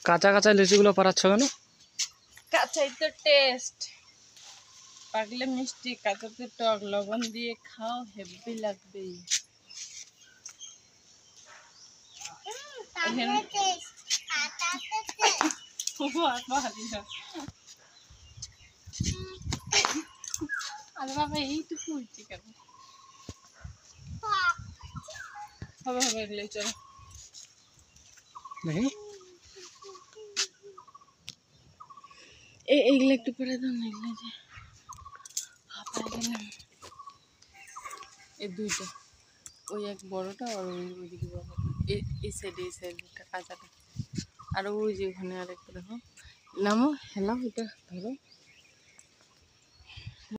কাঁচা কাঁচা লিচুগুলো পাড়াচ্ছ কেন? কাঁচাই তো টেস্ট, পাকলে মিষ্টি, কাঁচাতে টক, লবণ দিয়ে খাও হেভি লাগবে। আরে বাবা এইটুকু হচ্ছে কেন? হবে হবে এগুলো চলো দেখি এইগুলো একটু পরে দাও না, এগুলো যে এই দুইটা, ওই এক বড়টা আর ওইদিকে বড়টা, এই সাইডে কাঁচাটা, আর ওই যে ওখানে আরেকটা দেখো, নামো হেলাও, এটা ধরো।